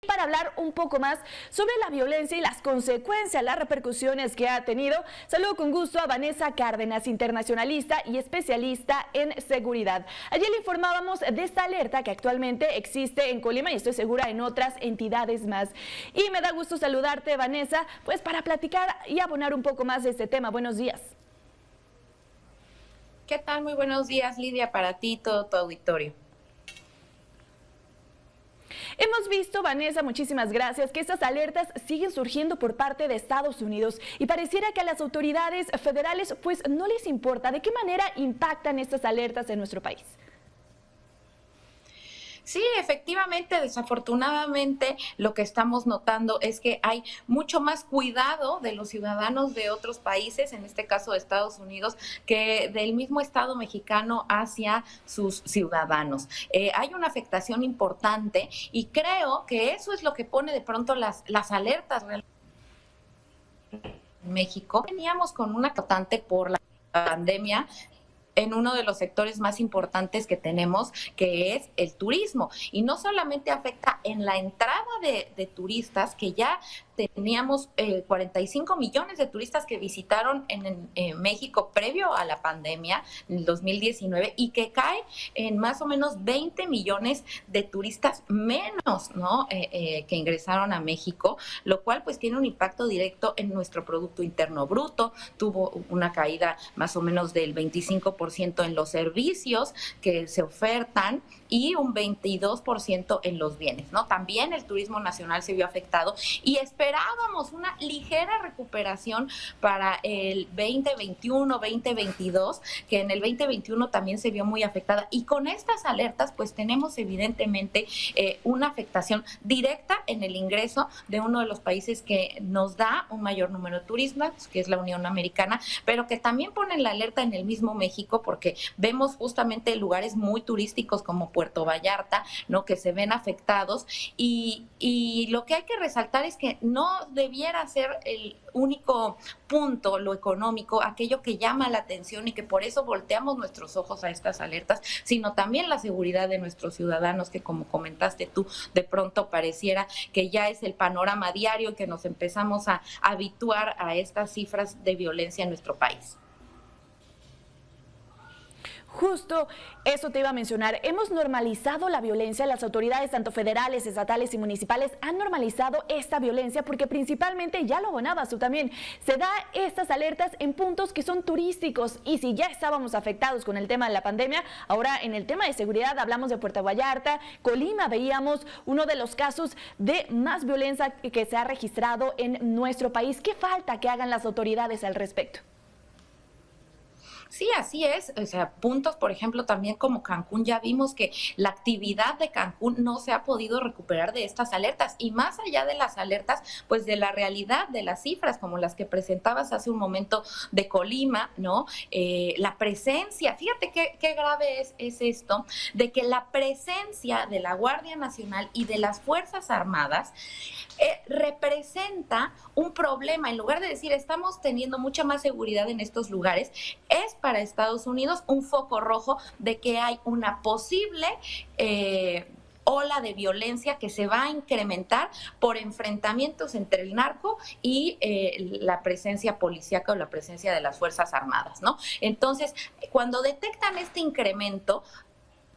Para hablar un poco más sobre la violencia y las consecuencias, las repercusiones que ha tenido, saludo con gusto a Vanessa Cárdenas, internacionalista y especialista en seguridad. Ayer le informábamos de esta alerta que actualmente existe en Colima y estoy segura en otras entidades más. Y me da gusto saludarte, Vanessa, pues para platicar y abonar un poco más de este tema. Buenos días. ¿Qué tal? Muy buenos días, Lidia, para ti y todo tu auditorio. Hemos visto, Vanessa, muchísimas gracias, que estas alertas siguen surgiendo por parte de Estados Unidos y pareciera que a las autoridades federales pues no les importa. ¿De qué manera impactan estas alertas en nuestro país? Sí, efectivamente, desafortunadamente lo que estamos notando es que hay mucho más cuidado de los ciudadanos de otros países, en este caso de Estados Unidos, que del mismo Estado mexicano hacia sus ciudadanos. Hay una afectación importante y creo que eso es lo que pone de pronto las alertas en México. Veníamos con una constante por la pandemia en uno de los sectores más importantes que tenemos, que es el turismo. Y no solamente afecta en la entrada de turistas, que ya teníamos 45 millones de turistas que visitaron en México previo a la pandemia, en el 2019, y que cae en más o menos 20 millones de turistas menos, ¿no? Que ingresaron a México, lo cual pues tiene un impacto directo en nuestro Producto Interno Bruto. Tuvo una caída más o menos del 25% en los servicios que se ofertan y un 22% en los bienes, ¿no? También el turismo nacional se vio afectado y esperábamos una ligera recuperación para el 2021, 2022, que en el 2021 también se vio muy afectada. Y con estas alertas, pues tenemos evidentemente una afectación directa en el ingreso de uno de los países que nos da un mayor número de turistas, que es la Unión Americana, pero que también ponen la alerta en el mismo México, porque vemos justamente lugares muy turísticos como Puerto Vallarta, ¿no? Que se ven afectados y lo que hay que resaltar es que no debiera ser el único punto, lo económico, aquello que llama la atención y que por eso volteamos nuestros ojos a estas alertas, sino también la seguridad de nuestros ciudadanos, que como comentaste tú, de pronto pareciera que ya es el panorama diario y que nos empezamos a habituar a estas cifras de violencia en nuestro país. Justo eso te iba a mencionar. Hemos normalizado la violencia. Las autoridades, tanto federales, estatales y municipales, han normalizado esta violencia porque principalmente, ya lo abonabas tú también, se da estas alertas en puntos que son turísticos. Y si ya estábamos afectados con el tema de la pandemia, ahora en el tema de seguridad hablamos de Puerto Vallarta, Colima, veíamos uno de los casos de más violencia que se ha registrado en nuestro país. ¿Qué falta que hagan las autoridades al respecto? Sí, así es. O sea, puntos, por ejemplo, también como Cancún, ya vimos que la actividad de Cancún no se ha podido recuperar de estas alertas. Y más allá de las alertas, pues de la realidad, de las cifras, como las que presentabas hace un momento de Colima, ¿no? La presencia, fíjate qué grave es esto, de que la presencia de la Guardia Nacional y de las Fuerzas Armadas representa un problema. En lugar de decir estamos teniendo mucha más seguridad en estos lugares, es para Estados Unidos un foco rojo de que hay una posible ola de violencia que se va a incrementar por enfrentamientos entre el narco y la presencia policíaca o la presencia de las Fuerzas Armadas, ¿no? Entonces, cuando detectan este incremento,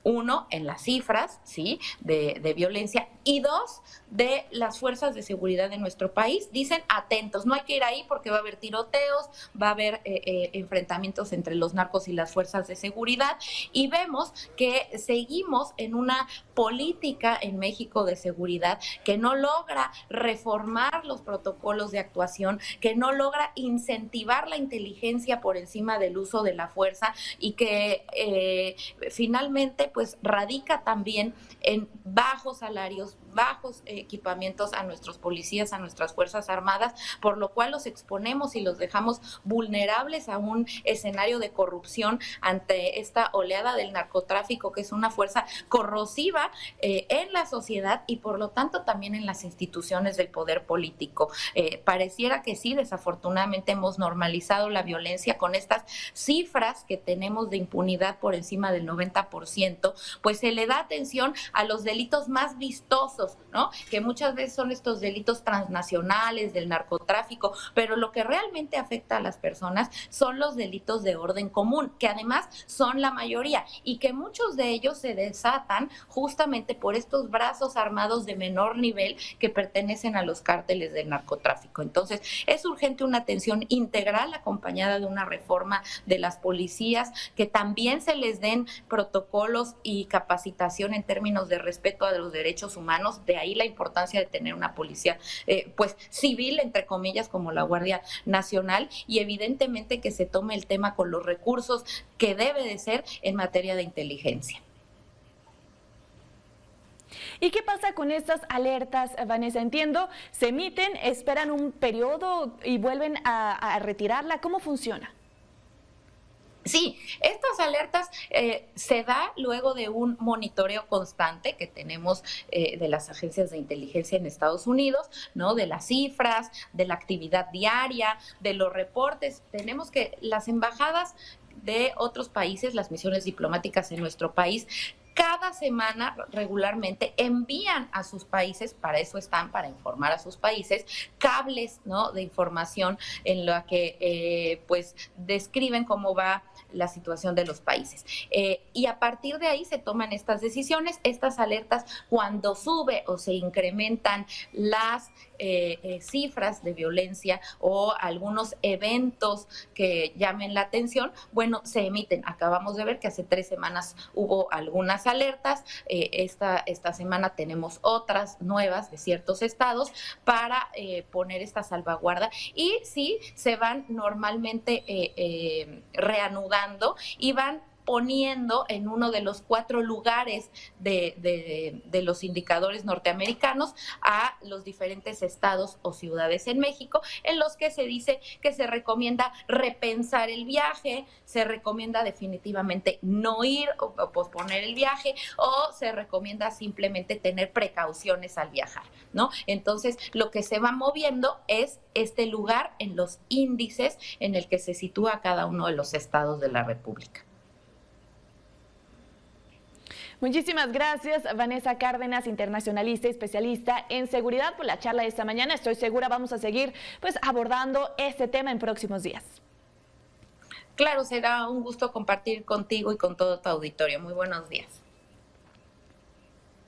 uno, en las cifras, ¿sí?, de violencia, y dos, de las fuerzas de seguridad de nuestro país, dicen atentos, no hay que ir ahí porque va a haber tiroteos, va a haber enfrentamientos entre los narcos y las fuerzas de seguridad, y vemos que seguimos en una política en México de seguridad que no logra reformar los protocolos de actuación, que no logra incentivar la inteligencia por encima del uso de la fuerza y que finalmente pues radica también en bajos salarios, bajos equipamientos a nuestros policías, a nuestras Fuerzas Armadas, por lo cual los exponemos y los dejamos vulnerables a un escenario de corrupción ante esta oleada del narcotráfico, que es una fuerza corrosiva en la sociedad y por lo tanto también en las instituciones del poder político. Pareciera que sí, desafortunadamente hemos normalizado la violencia con estas cifras que tenemos de impunidad por encima del 90%, pues se le da atención a los delitos más vistosos, delitos, ¿no? Que muchas veces son estos delitos transnacionales del narcotráfico, pero lo que realmente afecta a las personas son los delitos de orden común, que además son la mayoría y que muchos de ellos se desatan justamente por estos brazos armados de menor nivel que pertenecen a los cárteles del narcotráfico. Entonces, es urgente una atención integral acompañada de una reforma de las policías, que también se les den protocolos y capacitación en términos de respeto a los derechos humanos. De ahí la importancia de tener una policía pues civil, entre comillas, como la Guardia Nacional, y evidentemente que se tome el tema con los recursos que debe de ser en materia de inteligencia. ¿Y qué pasa con estas alertas, Vanessa? Entiendo, se emiten, esperan un periodo y vuelven a retirarla. ¿Cómo funciona? Sí, estas alertas se da luego de un monitoreo constante que tenemos de las agencias de inteligencia en Estados Unidos, ¿no? De las cifras, de la actividad diaria, de los reportes. Tenemos que las embajadas de otros países, las misiones diplomáticas en nuestro país, cada semana regularmente envían a sus países, para eso están, para informar a sus países, cables, ¿no? De información en la que pues describen cómo va la situación de los países. Y a partir de ahí se toman estas decisiones, estas alertas, cuando sube o se incrementan las cifras de violencia o algunos eventos que llamen la atención, bueno, se emiten. Acabamos de ver que hace 3 semanas hubo algunas alertas, esta semana tenemos otras nuevas de ciertos estados para poner esta salvaguarda, y sí, se van normalmente reanudando y van poniendo en uno de los 4 lugares de los indicadores norteamericanos a los diferentes estados o ciudades en México, en los que se dice que se recomienda repensar el viaje, se recomienda definitivamente no ir o posponer el viaje, o se recomienda simplemente tener precauciones al viajar, ¿no? Entonces, lo que se va moviendo es este lugar en los índices en el que se sitúa cada uno de los estados de la República. Muchísimas gracias, Vanessa Cárdenas, internacionalista y especialista en seguridad, por la charla de esta mañana. Estoy segura vamos a seguir pues abordando este tema en próximos días. Claro, será un gusto compartir contigo y con todo tu auditorio. Muy buenos días.